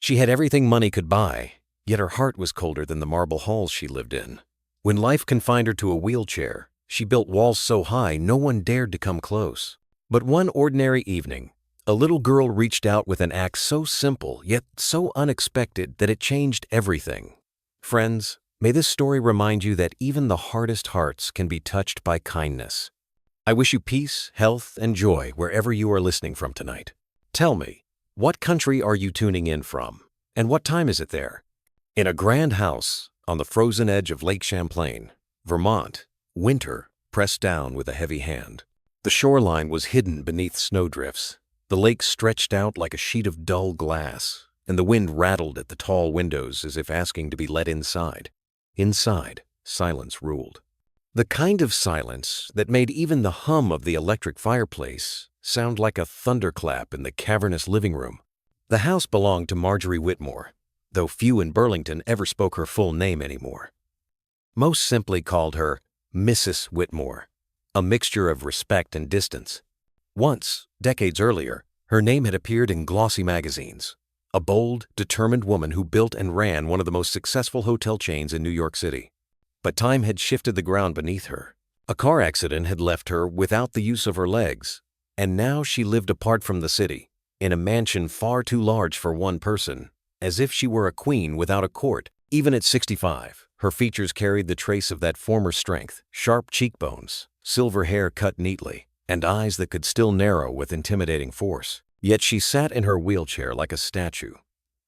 She had everything money could buy, yet her heart was colder than the marble halls she lived in. When life confined her to a wheelchair, she built walls so high no one dared to come close. But one ordinary evening, a little girl reached out with an act so simple yet so unexpected that it changed everything. Friends, may this story remind you that even the hardest hearts can be touched by kindness. I wish you peace, health, and joy wherever you are listening from tonight. Tell me, what country are you tuning in from, and what time is it there? In a grand house on the frozen edge of Lake Champlain, Vermont, winter pressed down with a heavy hand. The shoreline was hidden beneath snowdrifts. The lake stretched out like a sheet of dull glass, and the wind rattled at the tall windows as if asking to be let inside. Inside, silence ruled. The kind of silence that made even the hum of the electric fireplace sound like a thunderclap in the cavernous living room. The house belonged to Marjorie Whitmore, though few in Burlington ever spoke her full name anymore. Most simply called her Mrs. Whitmore, a mixture of respect and distance. Once, decades earlier, her name had appeared in glossy magazines. A bold, determined woman who built and ran one of the most successful hotel chains in New York City. But time had shifted the ground beneath her. A car accident had left her without the use of her legs, and now she lived apart from the city, in a mansion far too large for one person, as if she were a queen without a court. Even at 65, her features carried the trace of that former strength: sharp cheekbones, silver hair cut neatly, and eyes that could still narrow with intimidating force. Yet she sat in her wheelchair like a statue,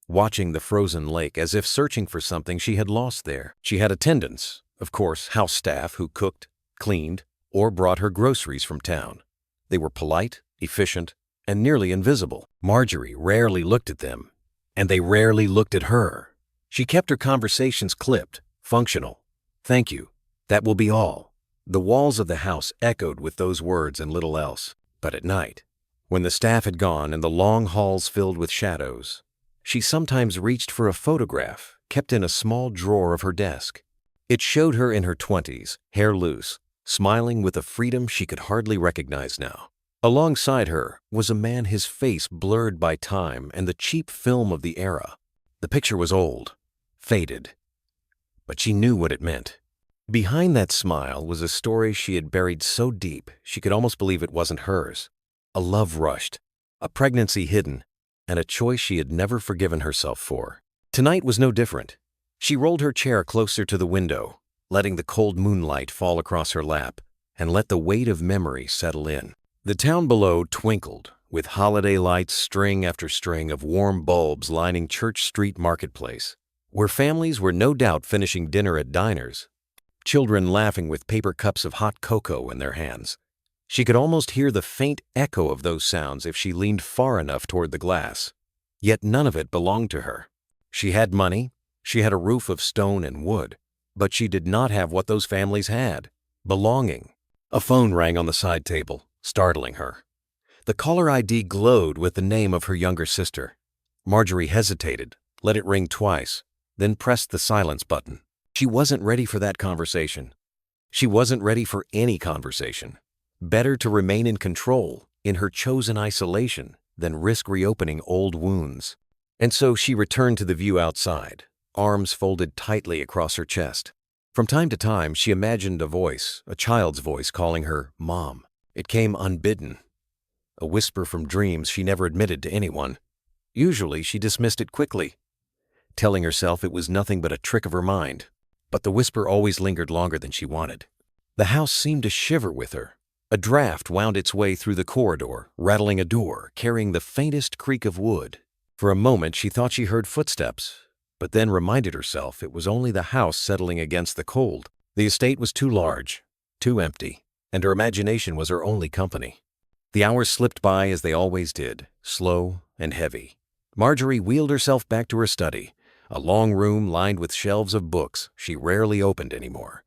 watching the frozen lake as if searching for something she had lost there. She had attendants, of course, house staff who cooked, cleaned, or brought her groceries from town. They were polite, efficient, and nearly invisible. Marjorie rarely looked at them, and they rarely looked at her. She kept her conversations clipped, functional. "Thank you. That will be all." The walls of the house echoed with those words and little else. But at night, when the staff had gone and the long halls filled with shadows, she sometimes reached for a photograph kept in a small drawer of her desk. It showed her in her 20s, hair loose, smiling with a freedom she could hardly recognize now. Alongside her was a man, his face blurred by time and the cheap film of the era. The picture was old, faded, but she knew what it meant. Behind that smile was a story she had buried so deep she could almost believe it wasn't hers. A love rushed, a pregnancy hidden, and a choice she had never forgiven herself for. Tonight was no different. She rolled her chair closer to the window, letting the cold moonlight fall across her lap, and let the weight of memory settle in. The town below twinkled, with holiday lights, string after string of warm bulbs lining Church Street Marketplace, where families were no doubt finishing dinner at diners, children laughing with paper cups of hot cocoa in their hands. She could almost hear the faint echo of those sounds if she leaned far enough toward the glass. Yet none of it belonged to her. She had money, she had a roof of stone and wood, but she did not have what those families had: belonging. A phone rang on the side table, startling her. The caller ID glowed with the name of her younger sister. Marjorie hesitated, let it ring twice, then pressed the silence button. She wasn't ready for that conversation. She wasn't ready for any conversation. Better to remain in control, in her chosen isolation, than risk reopening old wounds. And so she returned to the view outside, arms folded tightly across her chest. From time to time, she imagined a voice, a child's voice, calling her Mom. It came unbidden, a whisper from dreams she never admitted to anyone. Usually, she dismissed it quickly, telling herself it was nothing but a trick of her mind. But the whisper always lingered longer than she wanted. The house seemed to shiver with her. A draft wound its way through the corridor, rattling a door, carrying the faintest creak of wood. For a moment, she thought she heard footsteps, but then reminded herself it was only the house settling against the cold. The estate was too large, too empty, and her imagination was her only company. The hours slipped by as they always did, slow and heavy. Marjorie wheeled herself back to her study, a long room lined with shelves of books she rarely opened anymore.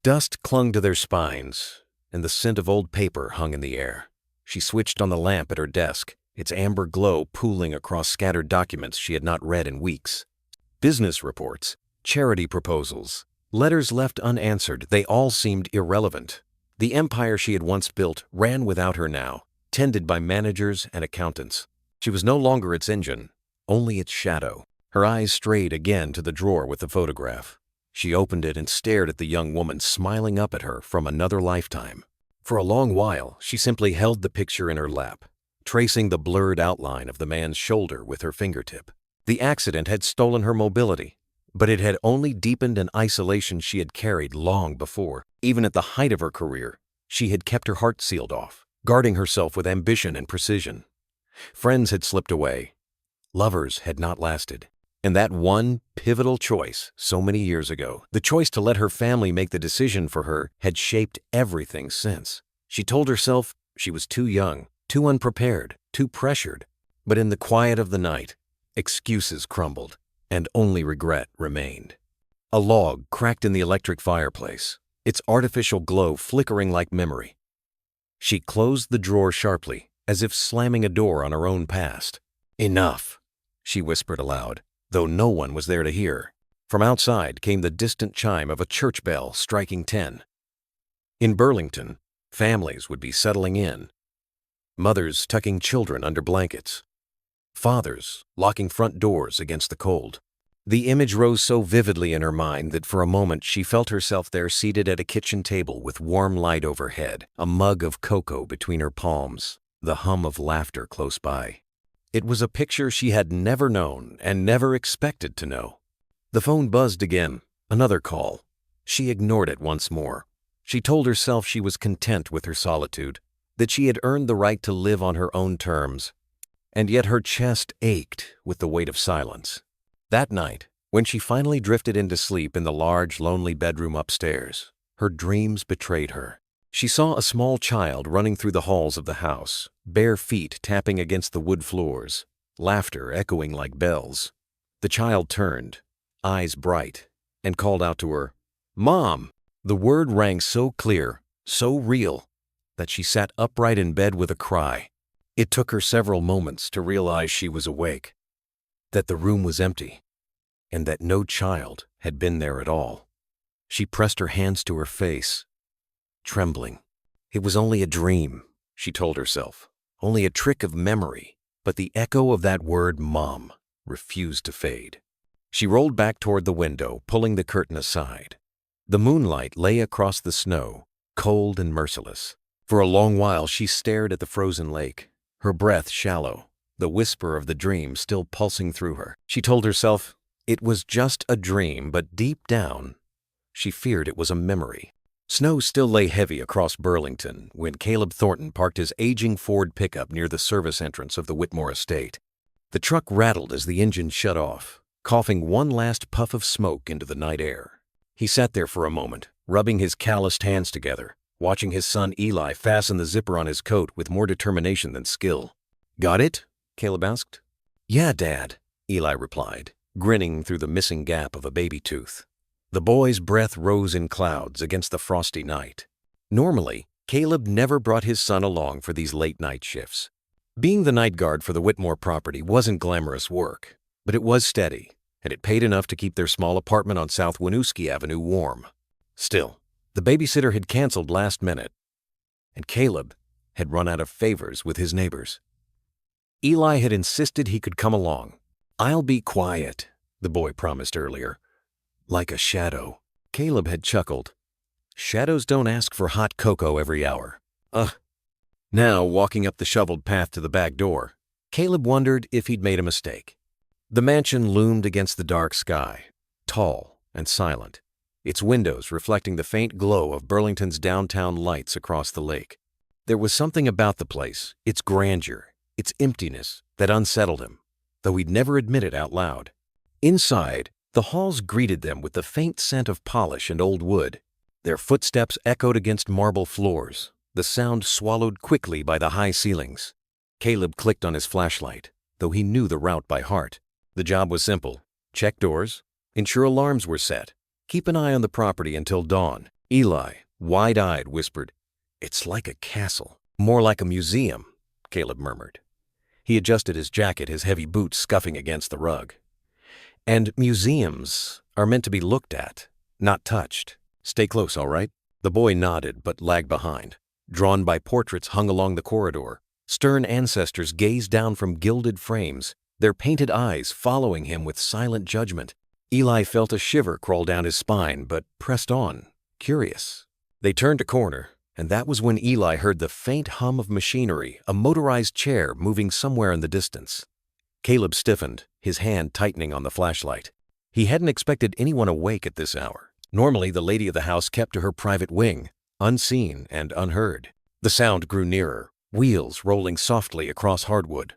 Dust clung to their spines, and the scent of old paper hung in the air. She switched on the lamp at her desk, its amber glow pooling across scattered documents she had not read in weeks. Business reports, charity proposals, letters left unanswered, they all seemed irrelevant. The empire she had once built ran without her now, tended by managers and accountants. She was no longer its engine, only its shadow. Her eyes strayed again to the drawer with the photograph. She opened it and stared at the young woman smiling up at her from another lifetime. For a long while, she simply held the picture in her lap, tracing the blurred outline of the man's shoulder with her fingertip. The accident had stolen her mobility, but it had only deepened an isolation she had carried long before. Even at the height of her career, she had kept her heart sealed off, guarding herself with ambition and precision. Friends had slipped away. Lovers had not lasted. And that one pivotal choice so many years ago, the choice to let her family make the decision for her, had shaped everything since. She told herself she was too young, too unprepared, too pressured. But in the quiet of the night, excuses crumbled, and only regret remained. A log cracked in the electric fireplace, its artificial glow flickering like memory. She closed the drawer sharply, as if slamming a door on her own past. "Enough," she whispered aloud, though no one was there to hear. From outside came the distant chime of a church bell striking 10. In Burlington, families would be settling in. Mothers tucking children under blankets. Fathers locking front doors against the cold. The image rose so vividly in her mind that for a moment she felt herself there seated at a kitchen table with warm light overhead, a mug of cocoa between her palms, the hum of laughter close by. It was a picture she had never known and never expected to know. The phone buzzed again, another call. She ignored it once more. She told herself she was content with her solitude, that she had earned the right to live on her own terms. And yet her chest ached with the weight of silence. That night, when she finally drifted into sleep in the large, lonely bedroom upstairs, her dreams betrayed her. She saw a small child running through the halls of the house, bare feet tapping against the wood floors, laughter echoing like bells. The child turned, eyes bright, and called out to her, "Mom!" The word rang so clear, so real, that she sat upright in bed with a cry. It took her several moments to realize she was awake, that the room was empty, and that no child had been there at all. She pressed her hands to her face, trembling. It was only a dream, she told herself, only a trick of memory, but the echo of that word, Mom, refused to fade. She rolled back toward the window, pulling the curtain aside. The moonlight lay across the snow, cold and merciless. For a long while she stared at the frozen lake, her breath shallow, the whisper of the dream still pulsing through her. She told herself it was just a dream, but deep down, she feared it was a memory. Snow still lay heavy across Burlington when Caleb Thornton parked his aging Ford pickup near the service entrance of the Whitmore estate. The truck rattled as the engine shut off, coughing one last puff of smoke into the night air. He sat there for a moment, rubbing his calloused hands together, watching his son Eli fasten the zipper on his coat with more determination than skill. "Got it?" Caleb asked. "Yeah, Dad," Eli replied, grinning through the missing gap of a baby tooth. The boy's breath rose in clouds against the frosty night. Normally, Caleb never brought his son along for these late-night shifts. Being the night guard for the Whitmore property wasn't glamorous work, but it was steady, and it paid enough to keep their small apartment on South Winooski Avenue warm. Still, the babysitter had canceled last minute, and Caleb had run out of favors with his neighbors. Eli had insisted he could come along. "I'll be quiet," the boy promised earlier. "Like a shadow." Caleb had chuckled. Shadows don't ask for hot cocoa every hour. Now, walking up the shoveled path to the back door, Caleb wondered if he'd made a mistake. The mansion loomed against the dark sky, tall and silent, its windows reflecting the faint glow of Burlington's downtown lights across the lake. There was something about the place, its grandeur, its emptiness, that unsettled him, though he'd never admit it out loud. Inside, the halls greeted them with the faint scent of polish and old wood. Their footsteps echoed against marble floors, the sound swallowed quickly by the high ceilings. Caleb clicked on his flashlight, though he knew the route by heart. The job was simple. Check doors, ensure alarms were set, keep an eye on the property until dawn. Eli, wide-eyed, whispered, "It's like a castle." "More like a museum," Caleb murmured. He adjusted his jacket, his heavy boots scuffing against the rug. "And museums are meant to be looked at, not touched. Stay close, all right?" The boy nodded but lagged behind. Drawn by portraits hung along the corridor, stern ancestors gazed down from gilded frames, their painted eyes following him with silent judgment. Eli felt a shiver crawl down his spine, but pressed on, curious. They turned a corner, and that was when Eli heard the faint hum of machinery, a motorized chair moving somewhere in the distance. Caleb stiffened, his hand tightening on the flashlight. He hadn't expected anyone awake at this hour. Normally, the lady of the house kept to her private wing, unseen and unheard. The sound grew nearer, wheels rolling softly across hardwood.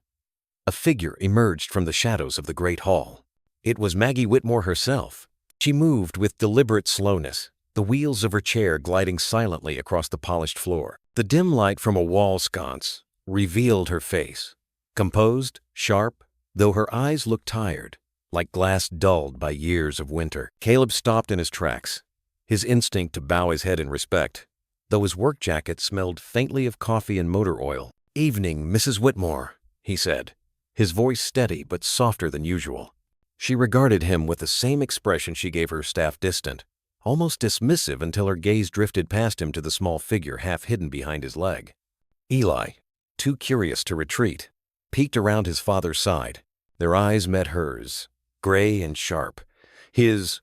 A figure emerged from the shadows of the great hall. It was Maggie Whitmore herself. She moved with deliberate slowness, the wheels of her chair gliding silently across the polished floor. The dim light from a wall sconce revealed her face, composed, sharp, though her eyes looked tired, like glass dulled by years of winter. Caleb stopped in his tracks, his instinct to bow his head in respect, though his work jacket smelled faintly of coffee and motor oil. "Evening, Mrs. Whitmore," he said, his voice steady but softer than usual. She regarded him with the same expression she gave her staff, distant, almost dismissive, until her gaze drifted past him to the small figure half hidden behind his leg. Eli, too curious to retreat, peeked around his father's side. Their eyes met hers, gray and sharp, his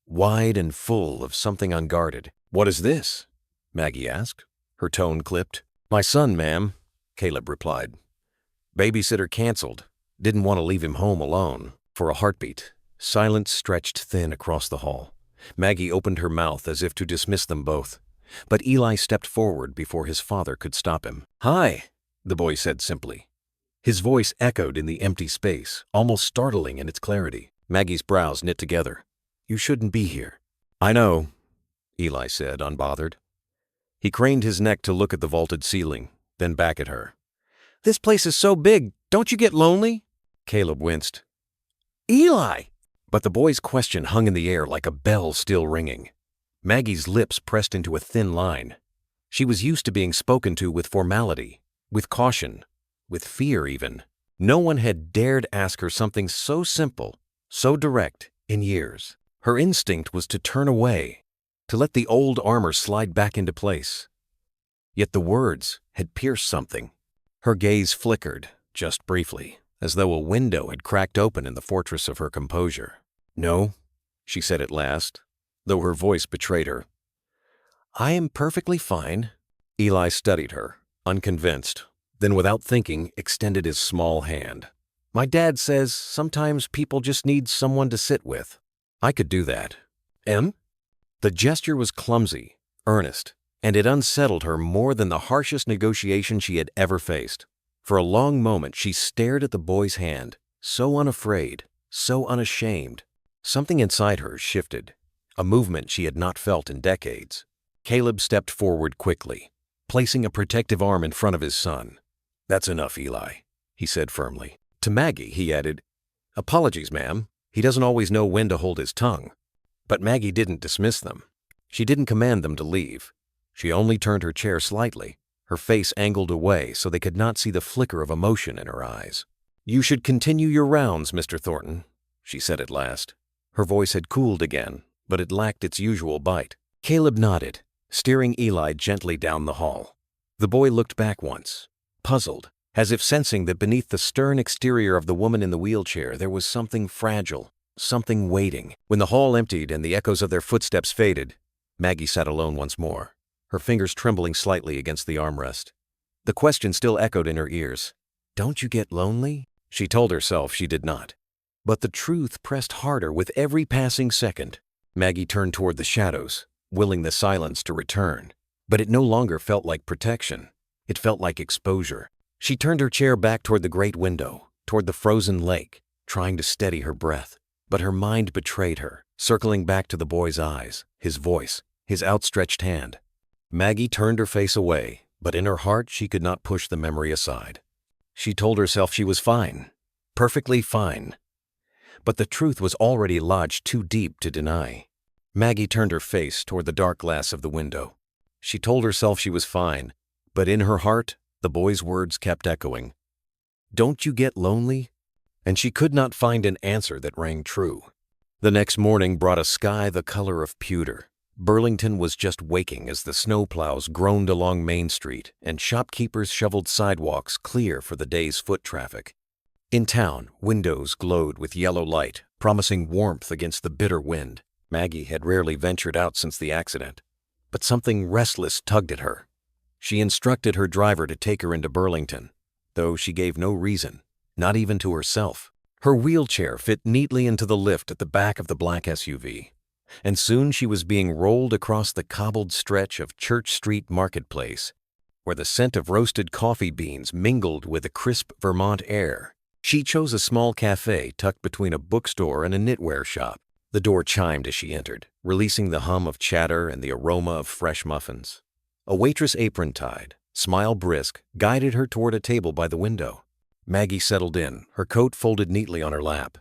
wide and full of something unguarded. "What is this?" Maggie asked, her tone clipped. "My son, ma'am," Caleb replied. "Babysitter canceled. Didn't want to leave him home alone." For a heartbeat, silence stretched thin across the hall. Maggie opened her mouth as if to dismiss them both, but Eli stepped forward before his father could stop him. "Hi," the boy said simply. His voice echoed in the empty space, almost startling in its clarity. Maggie's brows knit together. "You shouldn't be here." "I know," Eli said, unbothered. He craned his neck to look at the vaulted ceiling, then back at her. "This place is so big, don't you get lonely?" Caleb winced. "Eli!" But the boy's question hung in the air like a bell still ringing. Maggie's lips pressed into a thin line. She was used to being spoken to with formality, with caution, with fear even. No one had dared ask her something so simple, so direct, in years. Her instinct was to turn away, to let the old armor slide back into place. Yet the words had pierced something. Her gaze flickered, just briefly, as though a window had cracked open in the fortress of her composure. "No," she said at last, though her voice betrayed her. "I am perfectly fine." Eli studied her, unconvinced, then without thinking extended his small hand. "My dad says sometimes people just need someone to sit with. I could do that." "Em?" The gesture was clumsy, earnest, and it unsettled her more than the harshest negotiation she had ever faced. For a long moment she stared at the boy's hand, so unafraid, so unashamed. Something inside her shifted, a movement she had not felt in decades. Caleb stepped forward quickly, placing a protective arm in front of his son. "That's enough, Eli," he said firmly. To Maggie, he added, "Apologies, ma'am. He doesn't always know when to hold his tongue." But Maggie didn't dismiss them. She didn't command them to leave. She only turned her chair slightly, her face angled away so they could not see the flicker of emotion in her eyes. "You should continue your rounds, Mr. Thornton," she said at last. Her voice had cooled again, but it lacked its usual bite. Caleb nodded, steering Eli gently down the hall. The boy looked back once, puzzled, as if sensing that beneath the stern exterior of the woman in the wheelchair there was something fragile, something waiting. When the hall emptied and the echoes of their footsteps faded, Maggie sat alone once more, her fingers trembling slightly against the armrest. The question still echoed in her ears. "Don't you get lonely?" She told herself she did not. But the truth pressed harder with every passing second. Maggie turned toward the shadows, willing the silence to return. But it no longer felt like protection. It felt like exposure. She turned her chair back toward the great window, toward the frozen lake, trying to steady her breath. But her mind betrayed her, circling back to the boy's eyes, his voice, his outstretched hand. Maggie turned her face away, but in her heart she could not push the memory aside. She told herself she was fine, perfectly fine. But the truth was already lodged too deep to deny. Maggie turned her face toward the dark glass of the window. She told herself she was fine, but in her heart, the boy's words kept echoing. "Don't you get lonely?" And she could not find an answer that rang true. The next morning brought a sky the color of pewter. Burlington was just waking as the snowplows groaned along Main Street and shopkeepers shoveled sidewalks clear for the day's foot traffic. In town, windows glowed with yellow light, promising warmth against the bitter wind. Maggie had rarely ventured out since the accident, but something restless tugged at her. She instructed her driver to take her into Burlington, though she gave no reason, not even to herself. Her wheelchair fit neatly into the lift at the back of the black SUV, and soon she was being rolled across the cobbled stretch of Church Street Marketplace, where the scent of roasted coffee beans mingled with the crisp Vermont air. She chose a small cafe tucked between a bookstore and a knitwear shop. The door chimed as she entered, releasing the hum of chatter and the aroma of fresh muffins. A waitress, apron tied, smile brisk, guided her toward a table by the window. Maggie settled in, her coat folded neatly on her lap.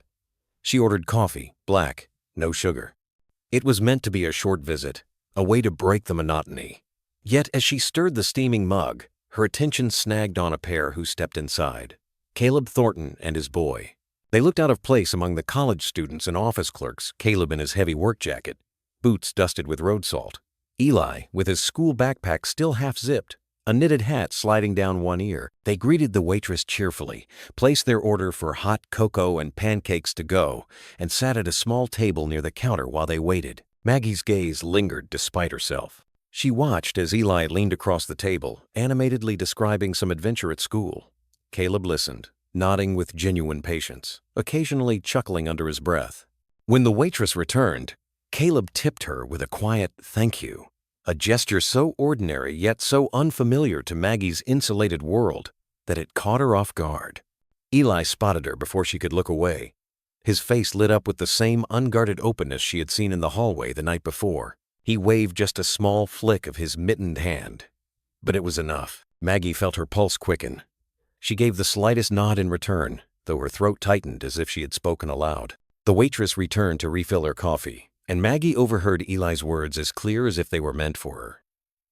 She ordered coffee, black, no sugar. It was meant to be a short visit, a way to break the monotony. Yet as she stirred the steaming mug, her attention snagged on a pair who stepped inside. Caleb Thornton and his boy. They looked out of place among the college students and office clerks, Caleb in his heavy work jacket, boots dusted with road salt. Eli, with his school backpack still half-zipped, a knitted hat sliding down one ear. They greeted the waitress cheerfully, placed their order for hot cocoa and pancakes to go, and sat at a small table near the counter while they waited. Maggie's gaze lingered despite herself. She watched as Eli leaned across the table, animatedly describing some adventure at school. Caleb listened, nodding with genuine patience, occasionally chuckling under his breath. When the waitress returned, Caleb tipped her with a quiet thank you, a gesture so ordinary yet so unfamiliar to Maggie's insulated world that it caught her off guard. Eli spotted her before she could look away. His face lit up with the same unguarded openness she had seen in the hallway the night before. He waved just a small flick of his mittened hand. But it was enough. Maggie felt her pulse quicken. She gave the slightest nod in return, though her throat tightened as if she had spoken aloud. The waitress returned to refill her coffee, and Maggie overheard Eli's words as clear as if they were meant for her.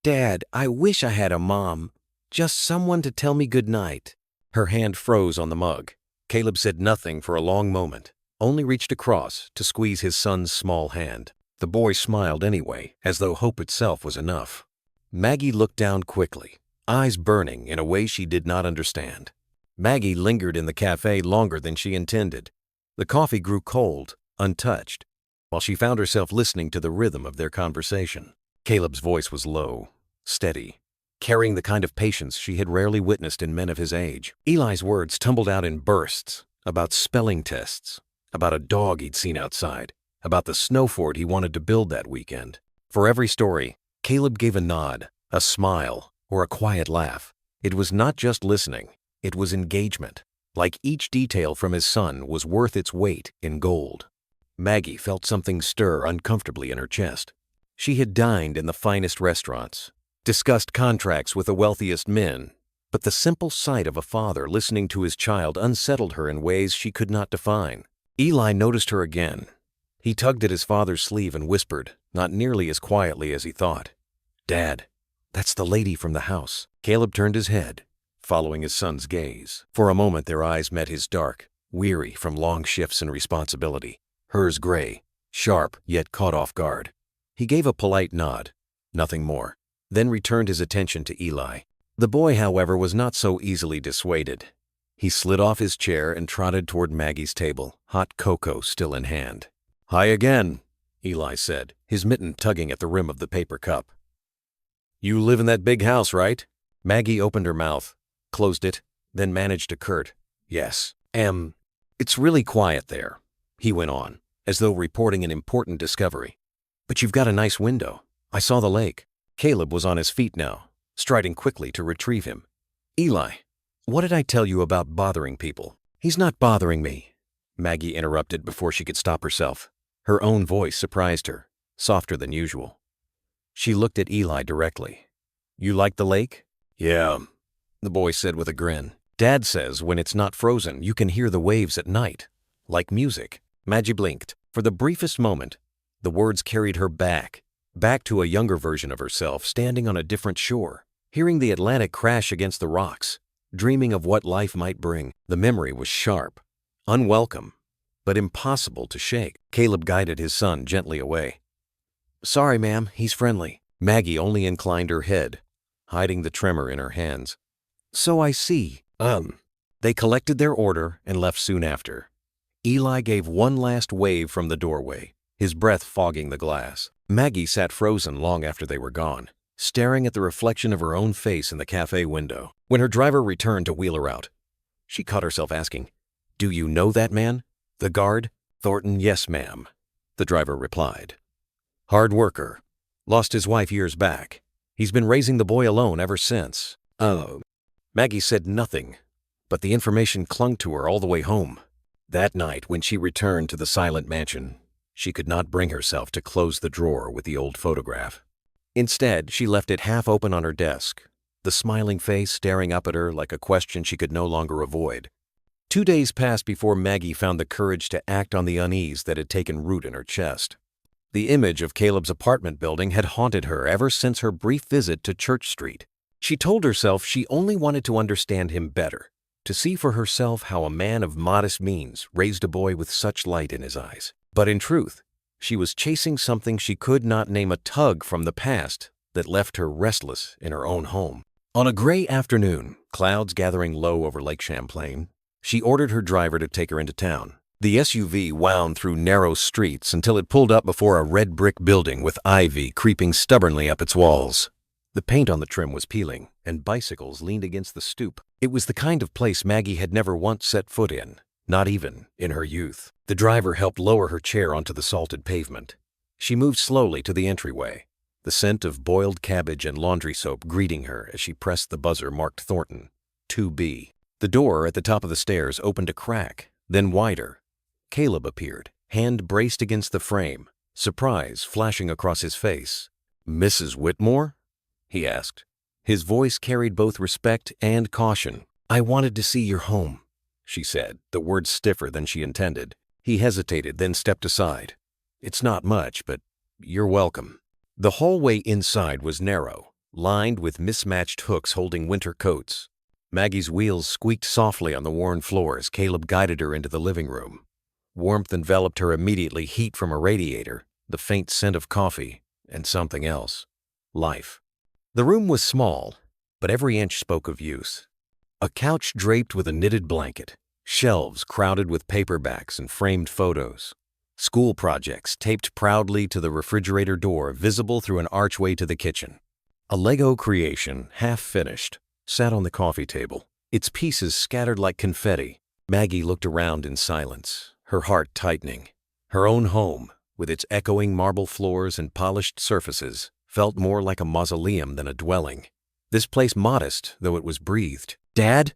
"Dad, I wish I had a mom. Just someone to tell me good night." Her hand froze on the mug. Caleb said nothing for a long moment, only reached across to squeeze his son's small hand. The boy smiled anyway, as though hope itself was enough. Maggie looked down quickly, eyes burning in a way she did not understand. Maggie lingered in the cafe longer than she intended. The coffee grew cold, untouched, while she found herself listening to the rhythm of their conversation. Caleb's voice was low, steady, carrying the kind of patience she had rarely witnessed in men of his age. Eli's words tumbled out in bursts, about spelling tests, about a dog he'd seen outside, about the snow fort he wanted to build that weekend. For every story, Caleb gave a nod, a smile, or a quiet laugh. It was not just listening, it was engagement. Like each detail from his son was worth its weight in gold. Maggie felt something stir uncomfortably in her chest. She had dined in the finest restaurants, discussed contracts with the wealthiest men, but the simple sight of a father listening to his child unsettled her in ways she could not define. Eli noticed her again. He tugged at his father's sleeve and whispered, not nearly as quietly as he thought, "Dad, that's the lady from the house." Caleb turned his head, following his son's gaze. For a moment their eyes met his dark, weary from long shifts and responsibility. Hers gray, sharp, yet caught off guard. He gave a polite nod, nothing more, then returned his attention to Eli. The boy, however, was not so easily dissuaded. He slid off his chair and trotted toward Maggie's table, hot cocoa still in hand. "Hi again," Eli said, his mitten tugging at the rim of the paper cup. "You live in that big house, right?" Maggie opened her mouth, closed it, then managed a curt, "Yes. It's really quiet there," he went on, as though reporting an important discovery. "But you've got a nice window. I saw the lake." Caleb was on his feet now, striding quickly to retrieve him. "Eli, what did I tell you about bothering people?" "He's not bothering me," Maggie interrupted before she could stop herself. Her own voice surprised her, softer than usual. She looked at Eli directly. "You like the lake?" "Yeah," the boy said with a grin. "Dad says when it's not frozen, you can hear the waves at night, like music." Maggie blinked. For the briefest moment, the words carried her back to a younger version of herself standing on a different shore, hearing the Atlantic crash against the rocks, dreaming of what life might bring. The memory was sharp, unwelcome, but impossible to shake. Caleb guided his son gently away. "Sorry, ma'am, he's friendly." Maggie only inclined her head, hiding the tremor in her hands. "So I see. Then They collected their order and left soon after. Eli gave one last wave from the doorway, his breath fogging the glass. Maggie sat frozen long after they were gone, staring at the reflection of her own face in the cafe window. When her driver returned to wheel her out, she caught herself asking, "Do you know that man? The guard?" "Thornton, yes, ma'am," the driver replied. "Hard worker. Lost his wife years back. He's been raising the boy alone ever since." "Oh." Maggie said nothing, but the information clung to her all the way home. That night, when she returned to the silent mansion, she could not bring herself to close the drawer with the old photograph. Instead, she left it half open on her desk, the smiling face staring up at her like a question she could no longer avoid. 2 days passed before Maggie found the courage to act on the unease that had taken root in her chest. The image of Caleb's apartment building had haunted her ever since her brief visit to Church Street. She told herself she only wanted to understand him better, to see for herself how a man of modest means raised a boy with such light in his eyes. But in truth, she was chasing something she could not name, a tug from the past that left her restless in her own home. On a gray afternoon, clouds gathering low over Lake Champlain, she ordered her driver to take her into town. The SUV wound through narrow streets until it pulled up before a red brick building with ivy creeping stubbornly up its walls. The paint on the trim was peeling, and bicycles leaned against the stoop. It was the kind of place Maggie had never once set foot in, not even in her youth. The driver helped lower her chair onto the salted pavement. She moved slowly to the entryway, the scent of boiled cabbage and laundry soap greeting her as she pressed the buzzer marked Thornton, 2B. The door at the top of the stairs opened a crack, then wider. Caleb appeared, hand braced against the frame, surprise flashing across his face. "Mrs. Whitmore?" he asked. His voice carried both respect and caution. "I wanted to see your home," she said, the words stiffer than she intended. He hesitated, then stepped aside. "It's not much, but you're welcome." The hallway inside was narrow, lined with mismatched hooks holding winter coats. Maggie's wheels squeaked softly on the worn floor as Caleb guided her into the living room. Warmth enveloped her immediately, heat from a radiator, the faint scent of coffee, and something else. Life. The room was small, but every inch spoke of use. A couch draped with a knitted blanket, shelves crowded with paperbacks and framed photos, school projects taped proudly to the refrigerator door visible through an archway to the kitchen. A Lego creation, half finished, sat on the coffee table, its pieces scattered like confetti. Maggie looked around in silence, her heart tightening. Her own home, with its echoing marble floors and polished surfaces, felt more like a mausoleum than a dwelling. This place modest, though it was breathed. "Dad?"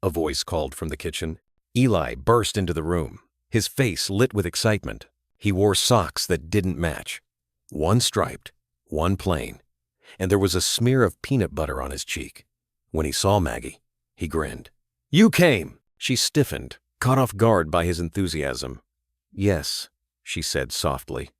a voice called from the kitchen. Eli burst into the room, his face lit with excitement. He wore socks that didn't match. One striped, one plain, and there was a smear of peanut butter on his cheek. When he saw Maggie, he grinned. "You came!" She stiffened, caught off guard by his enthusiasm. "Yes," she said softly.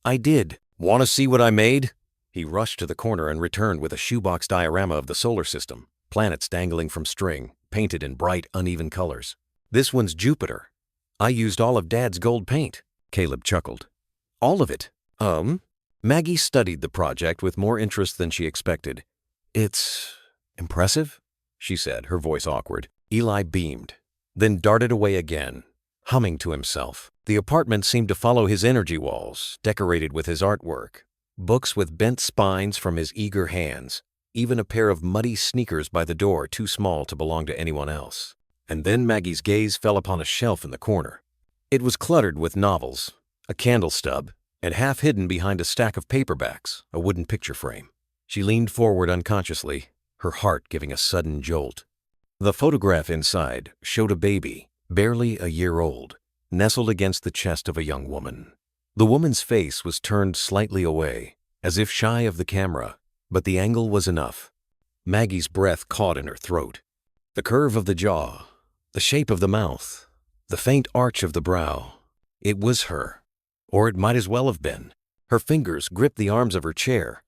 "I did. Want to see what I made?" He rushed to the corner and returned with a shoebox diorama of the solar system, planets dangling from string, painted in bright, uneven colors. "This one's Jupiter. I used all of Dad's gold paint." Caleb chuckled. "All of it?" Maggie studied the project with more interest than she expected. "It's impressive," she said, her voice awkward. Eli beamed, then darted away again, humming to himself. The apartment seemed to follow his energy walls, decorated with his artwork. Books with bent spines from his eager hands, even a pair of muddy sneakers by the door too small to belong to anyone else. And then Maggie's gaze fell upon a shelf in the corner. It was cluttered with novels, a candle stub, and half hidden behind a stack of paperbacks, a wooden picture frame. She leaned forward unconsciously, her heart giving a sudden jolt. The photograph inside showed a baby, barely a year old, nestled against the chest of a young woman. The woman's face was turned slightly away, as if shy of the camera, but the angle was enough. Maggie's breath caught in her throat. The curve of the jaw, the shape of the mouth, the faint arch of the brow. It was her, or it might as well have been. Her fingers gripped the arms of her chair.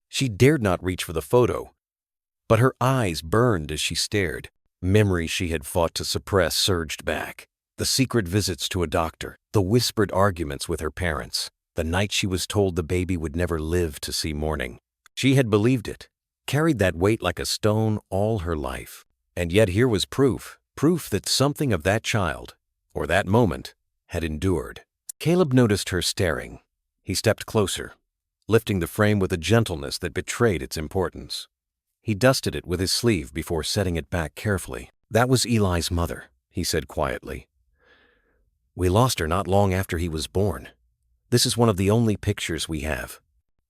She dared not reach for the photo, but her eyes burned as she stared. Memories she had fought to suppress surged back. The secret visits to a doctor, the whispered arguments with her parents, the night she was told the baby would never live to see morning. She had believed it, carried that weight like a stone all her life. And yet here was proof, proof that something of that child, or that moment, had endured. Caleb noticed her staring. He stepped closer, lifting the frame with a gentleness that betrayed its importance. He dusted it with his sleeve before setting it back carefully. "That was Eli's mother," he said quietly. "We lost her not long after he was born. This is one of the only pictures we have."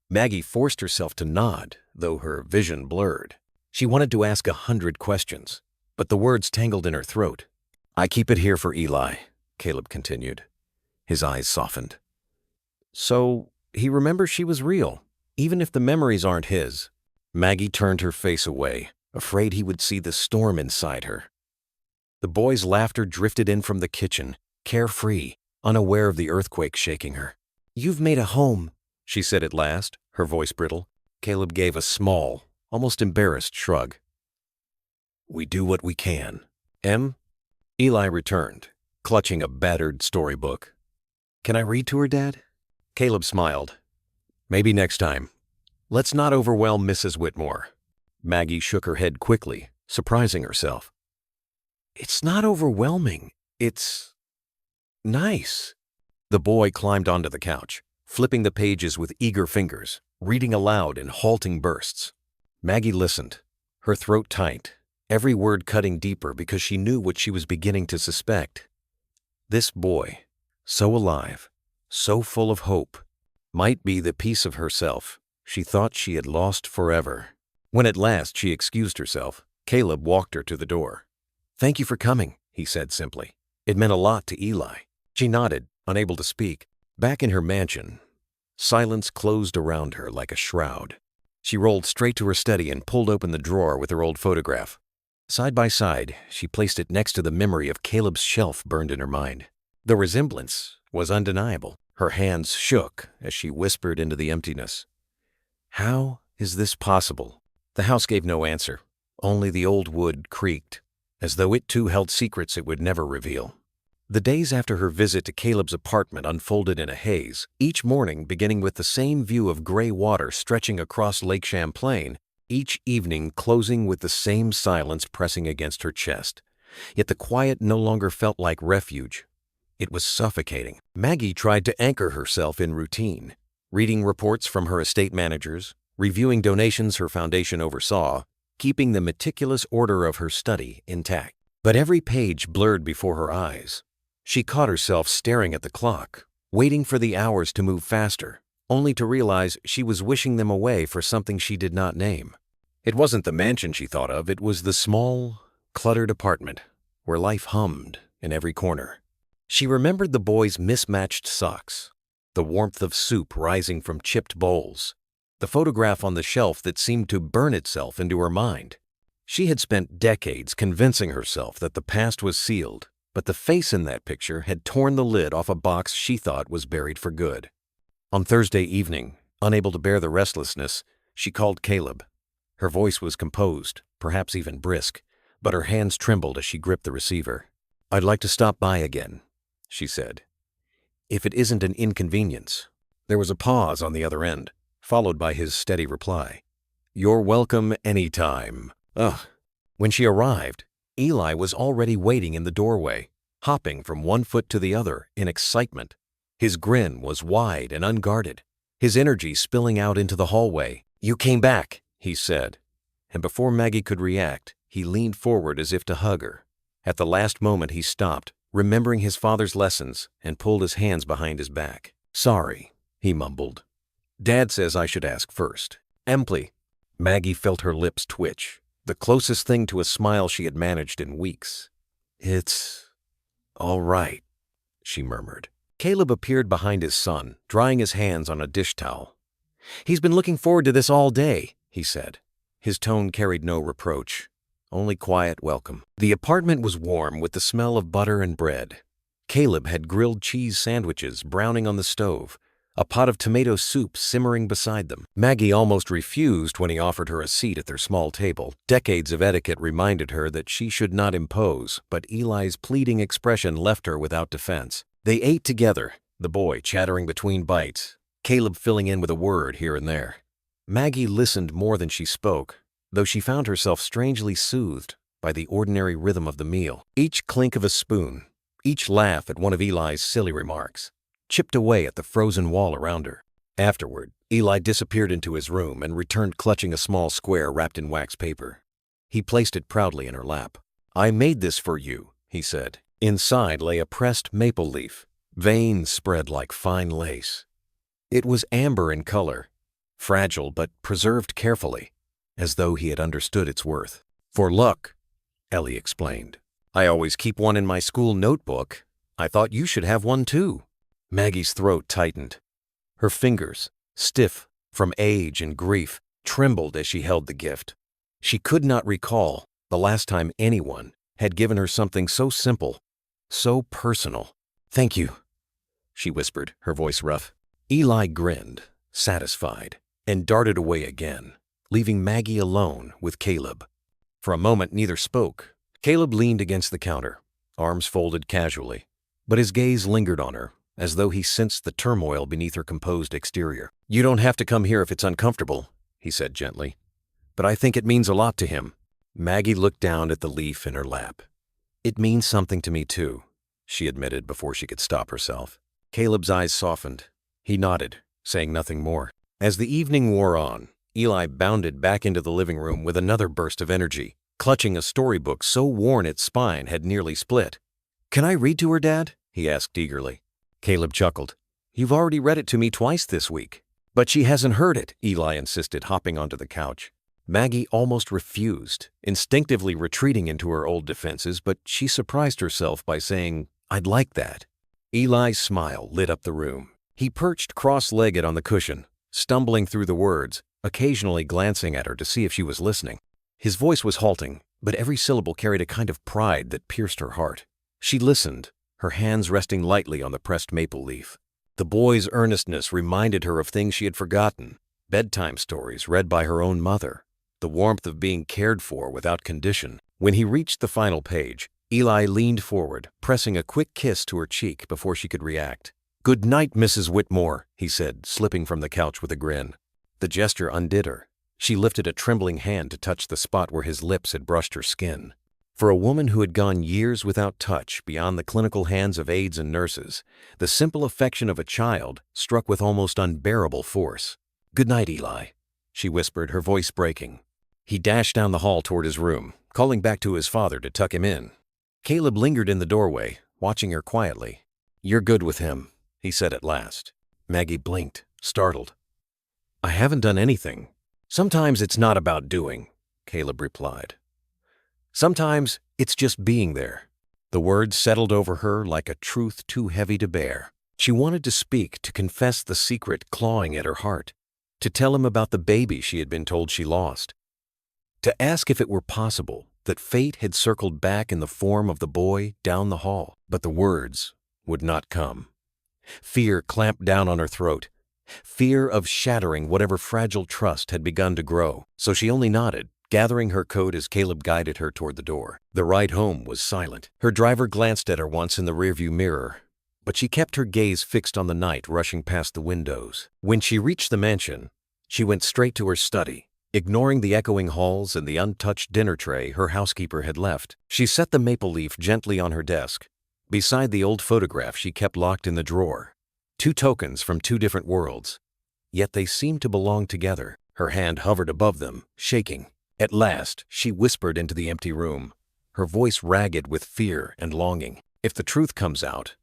Maggie forced herself to nod, though her vision blurred. She wanted to ask 100 questions, but the words tangled in her throat. "I keep it here for Eli," Caleb continued. His eyes softened. "So he remembers she was real, even if the memories aren't his." Maggie turned her face away, afraid he would see the storm inside her. The boy's laughter drifted in from the kitchen, carefree, unaware of the earthquake shaking her. "You've made a home," she said at last, her voice brittle. Caleb gave a small, almost embarrassed shrug. "We do what we can." Eli returned, clutching a battered storybook. "Can I read to her, Dad?" Caleb smiled. "Maybe next time. Let's not overwhelm Mrs. Whitmore." Maggie shook her head quickly, surprising herself. "It's not overwhelming. It's nice." The boy climbed onto the couch, flipping the pages with eager fingers, reading aloud in halting bursts. Maggie listened, her throat tight, every word cutting deeper because she knew what she was beginning to suspect. This boy, so alive, so full of hope, might be the piece of herself she thought she had lost forever. When at last she excused herself, Caleb walked her to the door. "Thank you for coming," he said simply. It meant a lot to Eli. She nodded, unable to speak. Back in her mansion, silence closed around her like a shroud. She rolled straight to her study and pulled open the drawer with her old photograph. Side by side, she placed it next to the memory of Caleb's shelf burned in her mind. The resemblance was undeniable. Her hands shook as she whispered into the emptiness. "How is this possible?" The house gave no answer. Only the old wood creaked, as though it too held secrets it would never reveal. The days after her visit to Caleb's apartment unfolded in a haze, each morning beginning with the same view of gray water stretching across Lake Champlain, each evening closing with the same silence pressing against her chest. Yet the quiet no longer felt like refuge. It was suffocating. Maggie tried to anchor herself in routine, reading reports from her estate managers, reviewing donations her foundation oversaw, keeping the meticulous order of her study intact. But every page blurred before her eyes. She caught herself staring at the clock, waiting for the hours to move faster, only to realize she was wishing them away for something she did not name. It wasn't the mansion she thought of, it was the small, cluttered apartment where life hummed in every corner. She remembered the boy's mismatched socks, the warmth of soup rising from chipped bowls, the photograph on the shelf that seemed to burn itself into her mind. She had spent decades convincing herself that the past was sealed, but the face in that picture had torn the lid off a box she thought was buried for good. On Thursday evening, unable to bear the restlessness, she called Caleb. Her voice was composed, perhaps even brisk, but her hands trembled as she gripped the receiver. "I'd like to stop by again," she said. "If it isn't an inconvenience." There was a pause on the other end, followed by his steady reply. "You're welcome anytime." Ugh. When she arrived, Eli was already waiting in the doorway, hopping from one foot to the other in excitement. His grin was wide and unguarded, his energy spilling out into the hallway. "You came back," he said, and before Maggie could react, he leaned forward as if to hug her. At the last moment he stopped, remembering his father's lessons, and pulled his hands behind his back. "Sorry," he mumbled. "Dad says I should ask first." "Emply." Maggie felt her lips twitch, the closest thing to a smile she had managed in weeks. "It's all right," she murmured. Caleb appeared behind his son, drying his hands on a dish towel. "He's been looking forward to this all day," he said. His tone carried no reproach, only quiet welcome. The apartment was warm with the smell of butter and bread. Caleb had grilled cheese sandwiches browning on the stove, a pot of tomato soup simmering beside them. Maggie almost refused when he offered her a seat at their small table. Decades of etiquette reminded her that she should not impose, but Eli's pleading expression left her without defense. They ate together, the boy chattering between bites, Caleb filling in with a word here and there. Maggie listened more than she spoke, though she found herself strangely soothed by the ordinary rhythm of the meal. Each clink of a spoon, each laugh at one of Eli's silly remarks, chipped away at the frozen wall around her. Afterward, Eli disappeared into his room and returned clutching a small square wrapped in wax paper. He placed it proudly in her lap. "I made this for you," he said. Inside lay a pressed maple leaf, veins spread like fine lace. It was amber in color, fragile but preserved carefully, as though he had understood its worth. "For luck," Ellie explained. "I always keep one in my school notebook. I thought you should have one too." Maggie's throat tightened. Her fingers, stiff from age and grief, trembled as she held the gift. She could not recall the last time anyone had given her something so simple, so personal. "Thank you," she whispered, her voice rough. Eli grinned, satisfied, and darted away again, leaving Maggie alone with Caleb. For a moment, neither spoke. Caleb leaned against the counter, arms folded casually, but his gaze lingered on her, as though he sensed the turmoil beneath her composed exterior. "You don't have to come here if it's uncomfortable," he said gently, "but I think it means a lot to him." Maggie looked down at the leaf in her lap. "It means something to me too," she admitted before she could stop herself. Caleb's eyes softened. He nodded, saying nothing more. As the evening wore on, Eli bounded back into the living room with another burst of energy, clutching a storybook so worn its spine had nearly split. "Can I read to her, Dad?" he asked eagerly. Caleb chuckled. "You've already read it to me twice this week." "But she hasn't heard it," Eli insisted, hopping onto the couch. Maggie almost refused, instinctively retreating into her old defenses, but she surprised herself by saying, "I'd like that." Eli's smile lit up the room. He perched cross-legged on the cushion, stumbling through the words, occasionally glancing at her to see if she was listening. His voice was halting, but every syllable carried a kind of pride that pierced her heart. She listened, her hands resting lightly on the pressed maple leaf. The boy's earnestness reminded her of things she had forgotten, bedtime stories read by her own mother, the warmth of being cared for without condition. When he reached the final page, Eli leaned forward, pressing a quick kiss to her cheek before she could react. "Good night, Mrs. Whitmore," he said, slipping from the couch with a grin. The gesture undid her. She lifted a trembling hand to touch the spot where his lips had brushed her skin. For a woman who had gone years without touch beyond the clinical hands of aides and nurses, the simple affection of a child struck with almost unbearable force. "Good night, Eli," she whispered, her voice breaking. He dashed down the hall toward his room, calling back to his father to tuck him in. Caleb lingered in the doorway, watching her quietly. "You're good with him," he said at last. Maggie blinked, startled. "I haven't done anything." "Sometimes it's not about doing," Caleb replied. "Sometimes it's just being there." The words settled over her like a truth too heavy to bear. She wanted to speak, to confess the secret clawing at her heart, to tell him about the baby she had been told she lost, to ask if it were possible that fate had circled back in the form of the boy down the hall. But the words would not come. Fear clamped down on her throat, fear of shattering whatever fragile trust had begun to grow, so she only nodded, gathering her coat as Caleb guided her toward the door. The ride home was silent. Her driver glanced at her once in the rearview mirror, but she kept her gaze fixed on the night rushing past the windows. When she reached the mansion, she went straight to her study, ignoring the echoing halls and the untouched dinner tray her housekeeper had left. She set the maple leaf gently on her desk, beside the old photograph she kept locked in the drawer. Two tokens from two different worlds, yet they seemed to belong together. Her hand hovered above them, shaking. At last, she whispered into the empty room, her voice ragged with fear and longing. "If the truth comes out,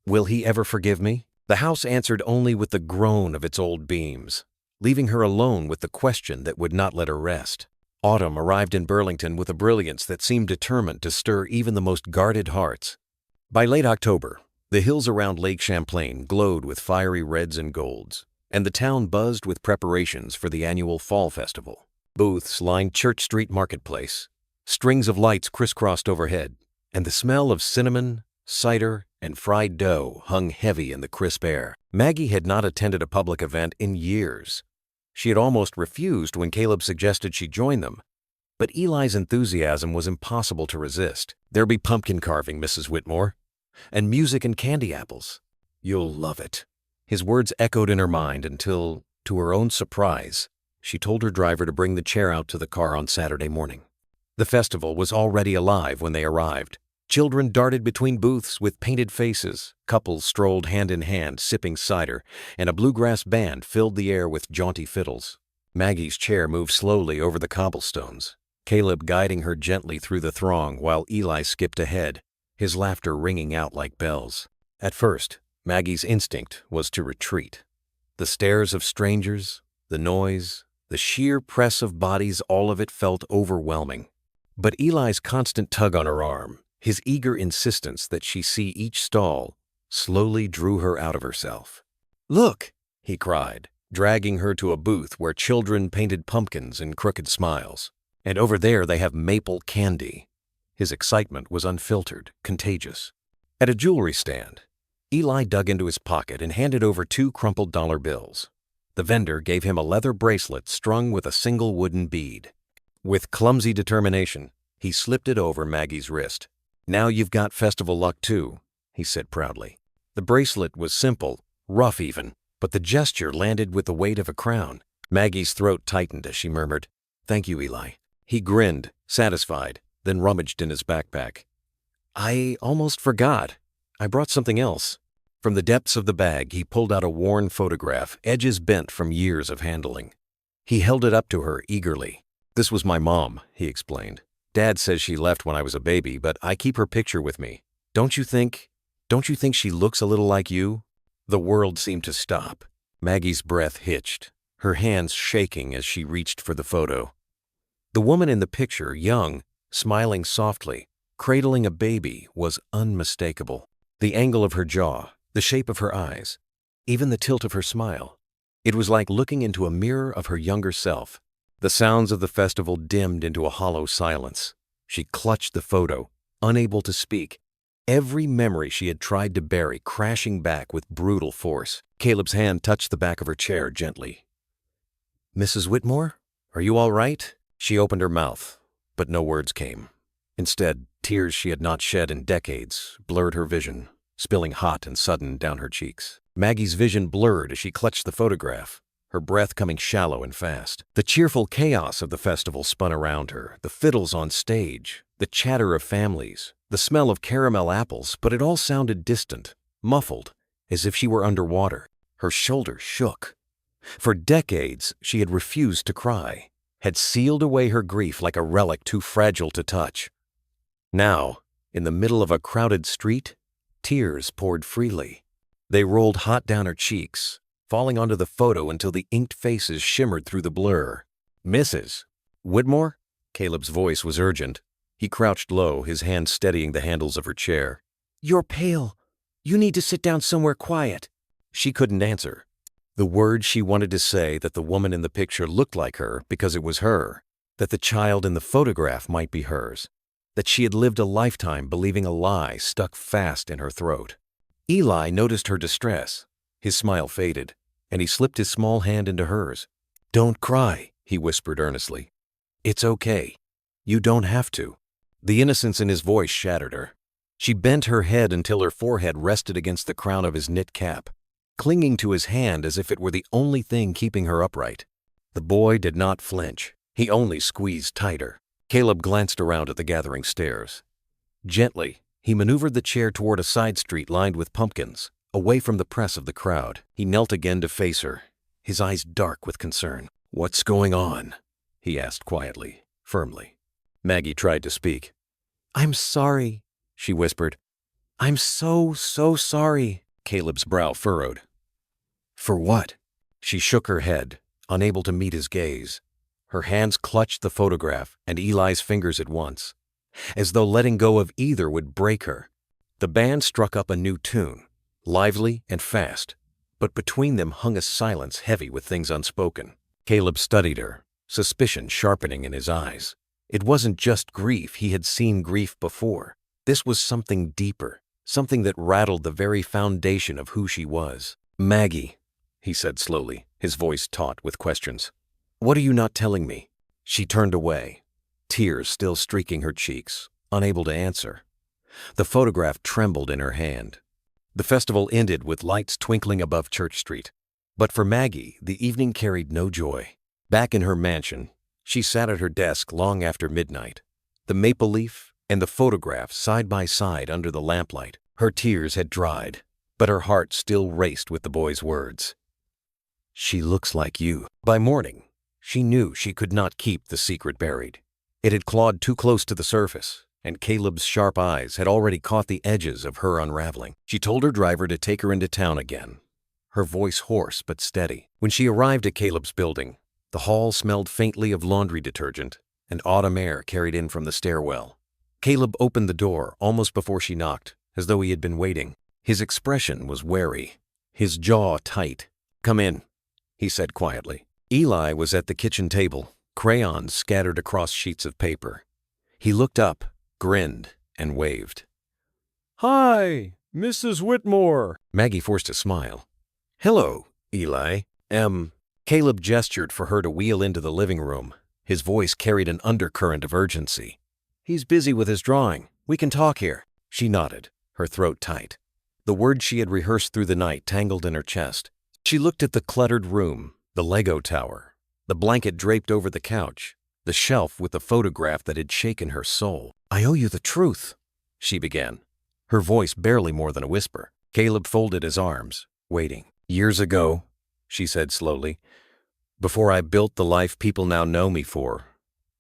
will he ever forgive me?" The house answered only with the groan of its old beams, leaving her alone with the question that would not let her rest. Autumn arrived in Burlington with a brilliance that seemed determined to stir even the most guarded hearts. By late October, the hills around Lake Champlain glowed with fiery reds and golds, and the town buzzed with preparations for the annual Fall Festival. Booths lined Church Street Marketplace, strings of lights crisscrossed overhead, and the smell of cinnamon, cider, and fried dough hung heavy in the crisp air. Maggie had not attended a public event in years. She had almost refused when Caleb suggested she join them, but Eli's enthusiasm was impossible to resist. "There'll be pumpkin carving, Mrs. Whitmore, and music and candy apples. You'll love it." His words echoed in her mind until, to her own surprise, she told her driver to bring the chair out to the car on Saturday morning. The festival was already alive when they arrived. Children darted between booths with painted faces, couples strolled hand in hand sipping cider, and a bluegrass band filled the air with jaunty fiddles. Maggie's chair moved slowly over the cobblestones, Caleb guiding her gently through the throng while Eli skipped ahead, his laughter ringing out like bells. At first, Maggie's instinct was to retreat. The stares of strangers, the noise, the sheer press of bodies, all of it felt overwhelming. But Eli's constant tug on her arm, his eager insistence that she see each stall, slowly drew her out of herself. "Look!" he cried, dragging her to a booth where children painted pumpkins and crooked smiles. "And over there they have maple candy." His excitement was unfiltered, contagious. At a jewelry stand, Eli dug into his pocket and handed over 2 crumpled dollar bills. The vendor gave him a leather bracelet strung with a single wooden bead. With clumsy determination, he slipped it over Maggie's wrist. "Now you've got festival luck too," he said proudly. The bracelet was simple, rough even, but the gesture landed with the weight of a crown. Maggie's throat tightened as she murmured, "Thank you, Eli." He grinned, satisfied, then rummaged in his backpack. "I almost forgot. I brought something else." From the depths of the bag, he pulled out a worn photograph, edges bent from years of handling. He held it up to her eagerly. "This was my mom," he explained. "Dad says she left when I was a baby, but I keep her picture with me. Don't you think she looks a little like you?" The world seemed to stop. Maggie's breath hitched, her hands shaking as she reached for the photo. The woman in the picture, young, smiling softly, cradling a baby, was unmistakable. The angle of her jaw, the shape of her eyes, even the tilt of her smile. It was like looking into a mirror of her younger self. The sounds of the festival dimmed into a hollow silence. She clutched the photo, unable to speak, every memory she had tried to bury crashing back with brutal force. Caleb's hand touched the back of her chair gently. "Mrs. Whitmore, are you all right?" She opened her mouth, but no words came. Instead, tears she had not shed in decades blurred her vision, spilling hot and sudden down her cheeks. Maggie's vision blurred as she clutched the photograph, her breath coming shallow and fast. The cheerful chaos of the festival spun around her, the fiddles on stage, the chatter of families, the smell of caramel apples, but it all sounded distant, muffled, as if she were underwater. Her shoulders shook. For decades, she had refused to cry, had sealed away her grief like a relic too fragile to touch. Now, in the middle of a crowded street, tears poured freely. They rolled hot down her cheeks, falling onto the photo until the inked faces shimmered through the blur. "Mrs. Whitmore?" Caleb's voice was urgent. He crouched low, his hands steadying the handles of her chair. "You're pale. You need to sit down somewhere quiet." She couldn't answer. The words she wanted to say, that the woman in the picture looked like her because it was her, that the child in the photograph might be hers, that she had lived a lifetime believing a lie stuck fast in her throat. Eli noticed her distress. His smile faded, and he slipped his small hand into hers. "Don't cry," he whispered earnestly. "It's okay. You don't have to." The innocence in his voice shattered her. She bent her head until her forehead rested against the crown of his knit cap, clinging to his hand as if it were the only thing keeping her upright. The boy did not flinch. He only squeezed tighter. Caleb glanced around at the gathering stares. Gently, he maneuvered the chair toward a side street lined with pumpkins, away from the press of the crowd. He knelt again to face her, his eyes dark with concern. "What's going on?" he asked quietly, firmly. Maggie tried to speak. "I'm sorry," she whispered. "I'm so sorry." Caleb's brow furrowed. "For what?" She shook her head, unable to meet his gaze. Her hands clutched the photograph and Eli's fingers at once, as though letting go of either would break her. The band struck up a new tune, lively and fast, but between them hung a silence heavy with things unspoken. Caleb studied her, suspicion sharpening in his eyes. It wasn't just grief. He had seen grief before. This was something deeper, something that rattled the very foundation of who she was. "Maggie," he said slowly, his voice taut with questions. "What are you not telling me?" She turned away, tears still streaking her cheeks, unable to answer. The photograph trembled in her hand. The festival ended with lights twinkling above Church Street. But for Maggie, the evening carried no joy. Back in her mansion, she sat at her desk long after midnight, the maple leaf and the photograph side by side under the lamplight. Her tears had dried, but her heart still raced with the boy's words. "She looks like you." By morning, she knew she could not keep the secret buried. It had clawed too close to the surface, and Caleb's sharp eyes had already caught the edges of her unraveling. She told her driver to take her into town again, her voice hoarse but steady. When she arrived at Caleb's building, the hall smelled faintly of laundry detergent, and autumn air carried in from the stairwell. Caleb opened the door almost before she knocked, as though he had been waiting. His expression was wary, his jaw tight. "Come in," he said quietly. Eli was at the kitchen table, crayons scattered across sheets of paper. He looked up, grinned, and waved. "Hi, Mrs. Whitmore." Maggie forced a smile. "Hello, Eli. Caleb gestured for her to wheel into the living room. His voice carried an undercurrent of urgency. "He's busy with his drawing. We can talk here." She nodded, her throat tight. The words she had rehearsed through the night tangled in her chest. She looked at the cluttered room, the Lego tower, the blanket draped over the couch, the shelf with the photograph that had shaken her soul. "I owe you the truth," she began, her voice barely more than a whisper. Caleb folded his arms, waiting. "Years ago," she said slowly, "before I built the life people now know me for,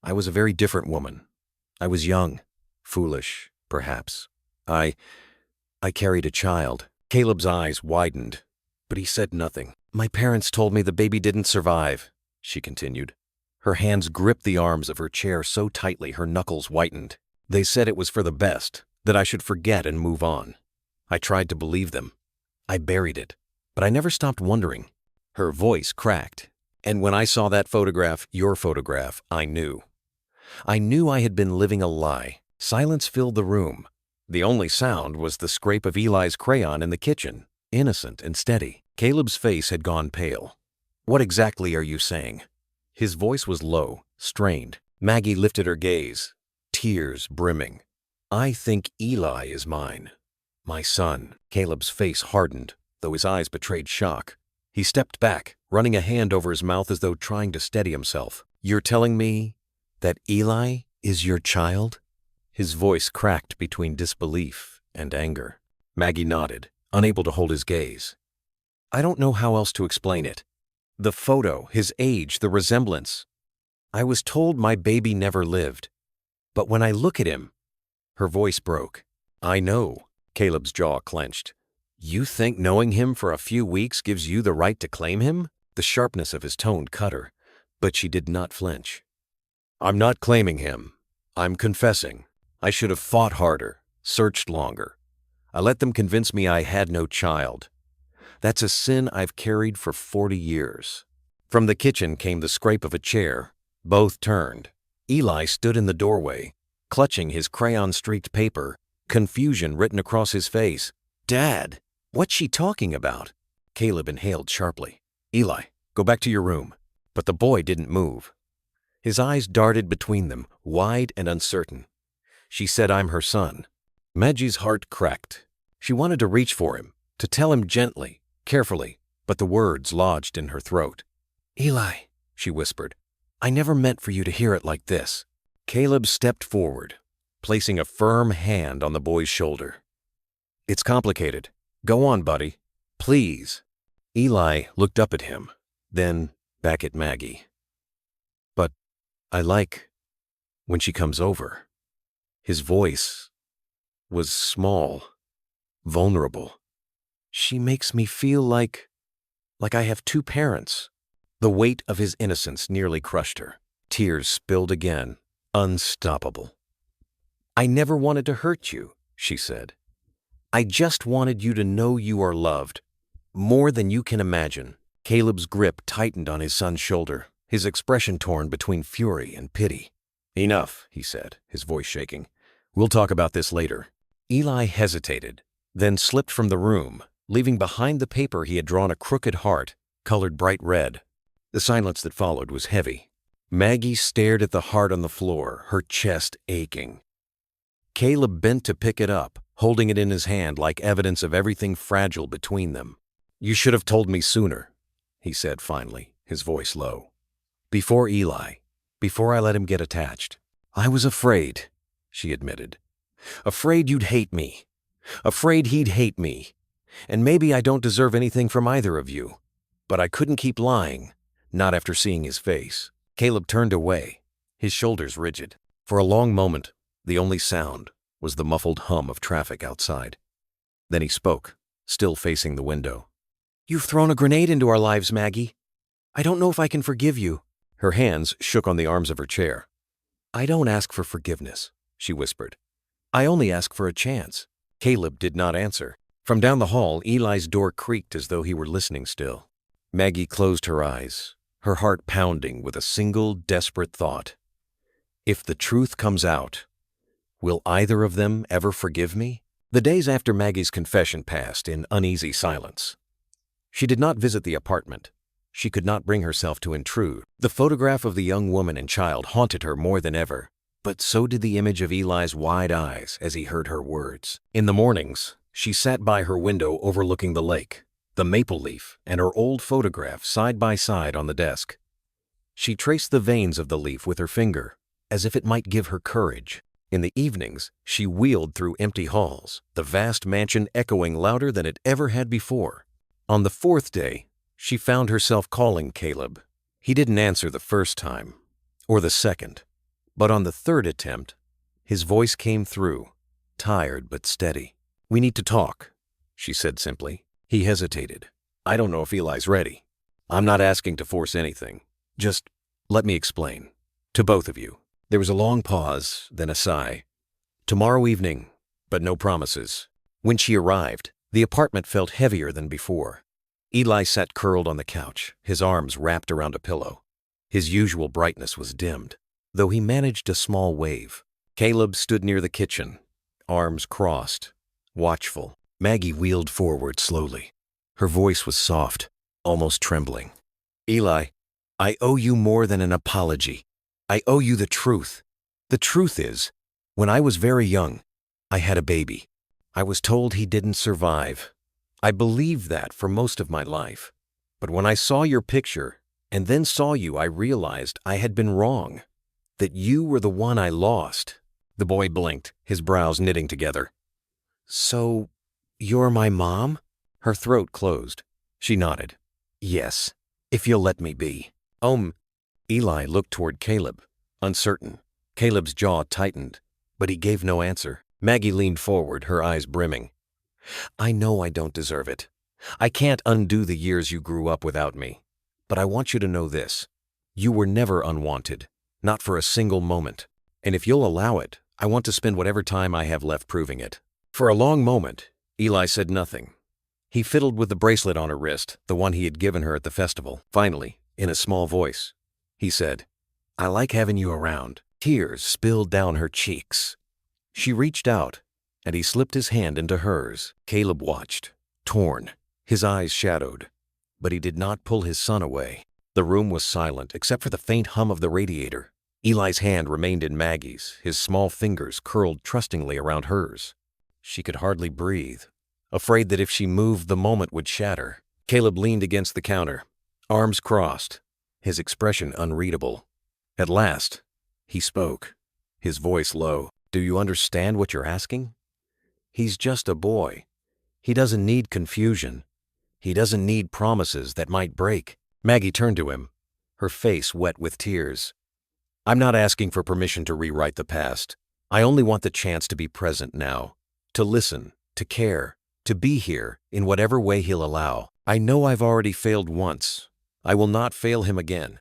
I was a very different woman. I was young, foolish, perhaps. I carried a child." Caleb's eyes widened, but he said nothing. "My parents told me the baby didn't survive," she continued. Her hands gripped the arms of her chair so tightly her knuckles whitened. "They said it was for the best, that I should forget and move on. I tried to believe them. I buried it, but I never stopped wondering." Her voice cracked. "And when I saw that photograph, your photograph, I knew. I knew I had been living a lie." Silence filled the room. The only sound was the scrape of Eli's crayon in the kitchen, innocent and steady. Caleb's face had gone pale. "What exactly are you saying?" His voice was low, strained. Maggie lifted her gaze, tears brimming. "I think Eli is mine. My son." Caleb's face hardened, though his eyes betrayed shock. He stepped back, running a hand over his mouth as though trying to steady himself. "You're telling me that Eli is your child?" His voice cracked between disbelief and anger. Maggie nodded, unable to hold his gaze. "I don't know how else to explain it. The photo, his age, the resemblance. I was told my baby never lived. But when I look at him..." Her voice broke. "I know." Caleb's jaw clenched. "You think knowing him for a few weeks gives you the right to claim him?" The sharpness of his tone cut her, but she did not flinch. "I'm not claiming him. I'm confessing. I should have fought harder, searched longer. I let them convince me I had no child. That's a sin I've carried for 40 years. From the kitchen came the scrape of a chair. Both turned. Eli stood in the doorway, clutching his crayon-streaked paper, confusion written across his face. "Dad, what's she talking about?" Caleb inhaled sharply. "Eli, go back to your room." But the boy didn't move. His eyes darted between them, wide and uncertain. "She said I'm her son." Maggie's heart cracked. She wanted to reach for him, to tell him gently, carefully, but the words lodged in her throat. "Eli," she whispered, "I never meant for you to hear it like this." Caleb stepped forward, placing a firm hand on the boy's shoulder. "It's complicated. Go on, buddy. Please." Eli looked up at him, then back at Maggie. "But I like when she comes over." His voice was small, vulnerable. "She makes me feel like I have two parents." The weight of his innocence nearly crushed her. Tears spilled again, unstoppable. "I never wanted to hurt you," she said. "I just wanted you to know you are loved, more than you can imagine." Caleb's grip tightened on his son's shoulder, his expression torn between fury and pity. "Enough," he said, his voice shaking. "We'll talk about this later." Eli hesitated, then slipped from the room, leaving behind the paper he had drawn a crooked heart, colored bright red. The silence that followed was heavy. Maggie stared at the heart on the floor, her chest aching. Caleb bent to pick it up, holding it in his hand like evidence of everything fragile between them. "You should have told me sooner," he said finally, his voice low. "Before Eli, before I let him get attached. I was afraid. she admitted. "Afraid you'd hate me. Afraid he'd hate me. And maybe I don't deserve anything from either of you. But I couldn't keep lying, not after seeing his face." Caleb turned away, his shoulders rigid. For a long moment, the only sound was the muffled hum of traffic outside. Then he spoke, still facing the window. "You've thrown a grenade into our lives, Maggie. I don't know if I can forgive you." Her hands shook on the arms of her chair. "I don't ask for forgiveness," she whispered. "I only ask for a chance." Caleb did not answer. From down the hall, Eli's door creaked as though he were listening still. Maggie closed her eyes, her heart pounding with a single desperate thought. If the truth comes out, will either of them ever forgive me? The days after Maggie's confession passed in uneasy silence. She did not visit the apartment. She could not bring herself to intrude. The photograph of the young woman and child haunted her more than ever, but so did the image of Eli's wide eyes as he heard her words. In the mornings, she sat by her window overlooking the lake, the maple leaf and her old photograph side by side on the desk. She traced the veins of the leaf with her finger, as if it might give her courage. In the evenings, she wheeled through empty halls, the vast mansion echoing louder than it ever had before. On the fourth day, she found herself calling Caleb. He didn't answer the first time, or the second, but on the third attempt, his voice came through, tired but steady. "We need to talk," she said simply. He hesitated. "I don't know if Eli's ready. I'm not asking to force anything. Just let me explain. To both of you." There was a long pause, then a sigh. "Tomorrow evening, but no promises." When she arrived, the apartment felt heavier than before. Eli sat curled on the couch, his arms wrapped around a pillow. His usual brightness was dimmed, though he managed a small wave. Caleb stood near the kitchen, arms crossed, watchful. Maggie wheeled forward slowly. Her voice was soft, almost trembling. "Eli, I owe you more than an apology. I owe you the truth. The truth is, when I was very young, I had a baby. I was told he didn't survive. I believed that for most of my life. But when I saw your picture and then saw you, I realized I had been wrong, that you were the one I lost." The boy blinked, his brows knitting together. "So, you're my mom?" Her throat closed. She nodded. "Yes, if you'll let me be." Eli looked toward Caleb, uncertain. Caleb's jaw tightened, but he gave no answer. Maggie leaned forward, her eyes brimming. "I know I don't deserve it. I can't undo the years you grew up without me. But I want you to know this. You were never unwanted, not for a single moment. And if you'll allow it, I want to spend whatever time I have left proving it." For a long moment, Eli said nothing. He fiddled with the bracelet on her wrist, the one he had given her at the festival. Finally, in a small voice, he said, "I like having you around." Tears spilled down her cheeks. She reached out, and he slipped his hand into hers. Caleb watched, torn, his eyes shadowed, but he did not pull his son away. The room was silent, except for the faint hum of the radiator. Eli's hand remained in Maggie's, his small fingers curled trustingly around hers. She could hardly breathe, afraid that if she moved, the moment would shatter. Caleb leaned against the counter, arms crossed, his expression unreadable. At last, he spoke, his voice low. "Do you understand what you're asking? He's just a boy. He doesn't need confusion. He doesn't need promises that might break." Maggie turned to him, her face wet with tears. "I'm not asking for permission to rewrite the past. I only want the chance to be present now, to listen, to care, to be here in whatever way he'll allow. I know I've already failed once. I will not fail him again."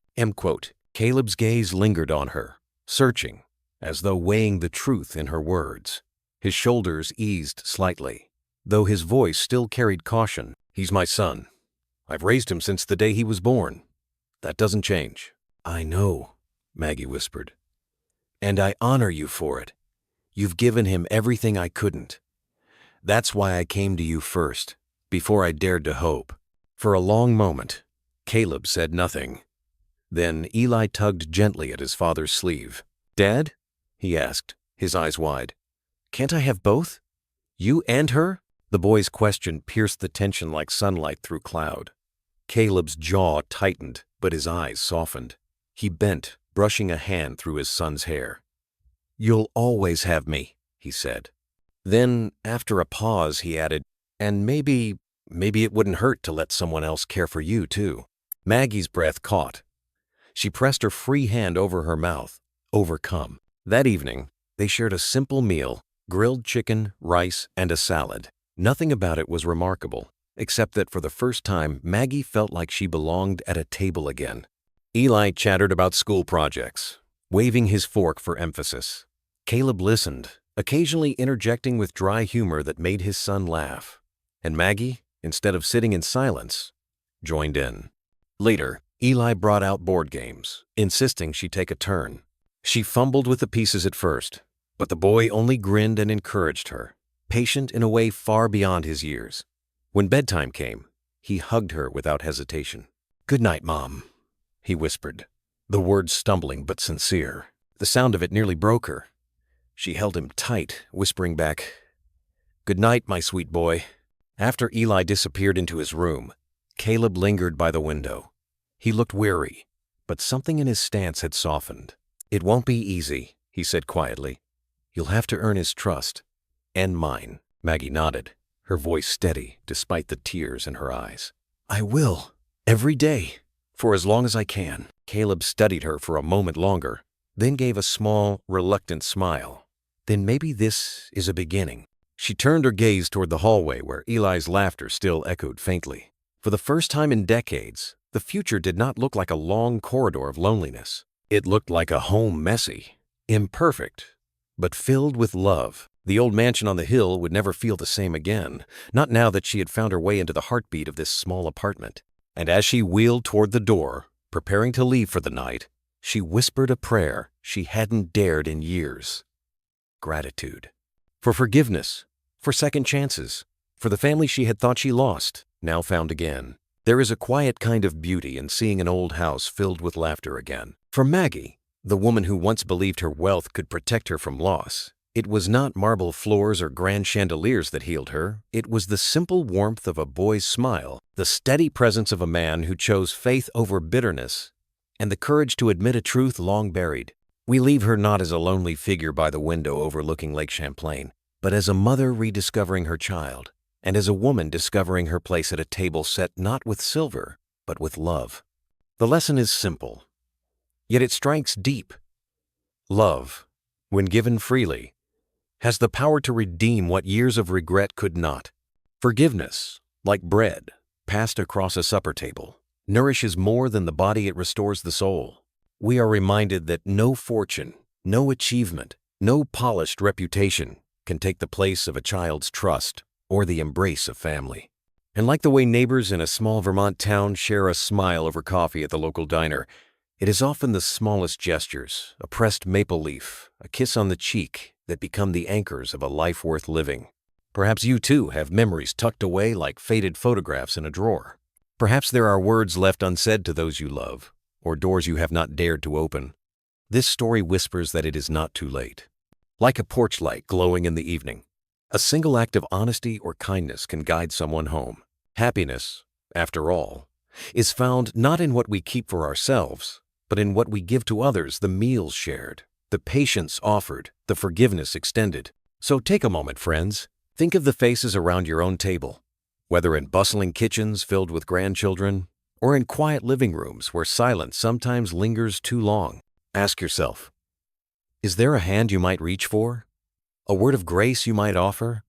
Caleb's gaze lingered on her, searching, as though weighing the truth in her words. His shoulders eased slightly, though his voice still carried caution. "He's my son. I've raised him since the day he was born. That doesn't change." "I know," Maggie whispered. "And I honor you for it. You've given him everything I couldn't. That's why I came to you first, before I dared to hope." For a long moment, Caleb said nothing. Then Eli tugged gently at his father's sleeve. "Dad?" he asked, his eyes wide. "Can't I have both? You and her?" The boy's question pierced the tension like sunlight through cloud. Caleb's jaw tightened, but his eyes softened. He bent, brushing a hand through his son's hair. "You'll always have me," he said. Then, after a pause, he added, "And maybe it wouldn't hurt to let someone else care for you, too." Maggie's breath caught. She pressed her free hand over her mouth, overcome. That evening, they shared a simple meal, grilled chicken, rice, and a salad. Nothing about it was remarkable, except that for the first time, Maggie felt like she belonged at a table again. Eli chattered about school projects, waving his fork for emphasis. Caleb listened, occasionally interjecting with dry humor that made his son laugh. And Maggie, instead of sitting in silence, joined in. Later, Eli brought out board games, insisting she take a turn. She fumbled with the pieces at first, but the boy only grinned and encouraged her, patient in a way far beyond his years. When bedtime came, he hugged her without hesitation. "Good night, Mom," he whispered, the words stumbling but sincere. The sound of it nearly broke her. She held him tight, whispering back, "Good night, my sweet boy." After Eli disappeared into his room, Caleb lingered by the window. He looked weary, but something in his stance had softened. "It won't be easy," he said quietly. "You'll have to earn his trust. And mine." Maggie nodded, her voice steady despite the tears in her eyes. "I will, every day, for as long as I can." Caleb studied her for a moment longer, then gave a small, reluctant smile. "Then maybe this is a beginning." She turned her gaze toward the hallway where Eli's laughter still echoed faintly. For the first time in decades, the future did not look like a long corridor of loneliness. It looked like a home messy, imperfect, but filled with love. The old mansion on the hill would never feel the same again, not now that she had found her way into the heartbeat of this small apartment. And as she wheeled toward the door, preparing to leave for the night, she whispered a prayer she hadn't dared in years. Gratitude. For forgiveness, for second chances, for the family she had thought she lost, now found again. There is a quiet kind of beauty in seeing an old house filled with laughter again. For Maggie, the woman who once believed her wealth could protect her from loss, it was not marble floors or grand chandeliers that healed her. It was the simple warmth of a boy's smile, the steady presence of a man who chose faith over bitterness, and the courage to admit a truth long buried. We leave her not as a lonely figure by the window overlooking Lake Champlain, but as a mother rediscovering her child, and as a woman discovering her place at a table set not with silver, but with love. The lesson is simple, yet it strikes deep. Love, when given freely, has the power to redeem what years of regret could not. Forgiveness, like bread passed across a supper table, nourishes more than the body, it restores the soul. We are reminded that no fortune, no achievement, no polished reputation can take the place of a child's trust or the embrace of family. And like the way neighbors in a small Vermont town share a smile over coffee at the local diner, it is often the smallest gestures, a pressed maple leaf, a kiss on the cheek, that become the anchors of a life worth living. Perhaps you too have memories tucked away like faded photographs in a drawer. Perhaps there are words left unsaid to those you love, or doors you have not dared to open. This story whispers that it is not too late. Like a porch light glowing in the evening, a single act of honesty or kindness can guide someone home. Happiness, after all, is found not in what we keep for ourselves, but in what we give to others, the meals shared, the patience offered, the forgiveness extended. So take a moment, friends. Think of the faces around your own table, whether in bustling kitchens filled with grandchildren, or in quiet living rooms where silence sometimes lingers too long. Ask yourself, is there a hand you might reach for? A word of grace you might offer?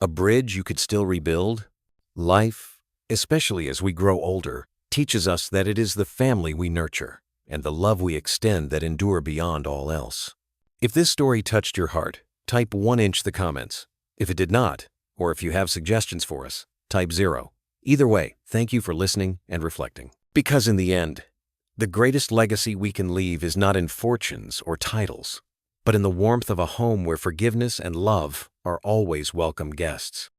A bridge you could still rebuild? Life, especially as we grow older, teaches us that it is the family we nurture and the love we extend that endure beyond all else. If this story touched your heart, type 1 in the comments. If it did not, or if you have suggestions for us, type 0. Either way, thank you for listening and reflecting. Because in the end, the greatest legacy we can leave is not in fortunes or titles, but in the warmth of a home where forgiveness and love are always welcome guests.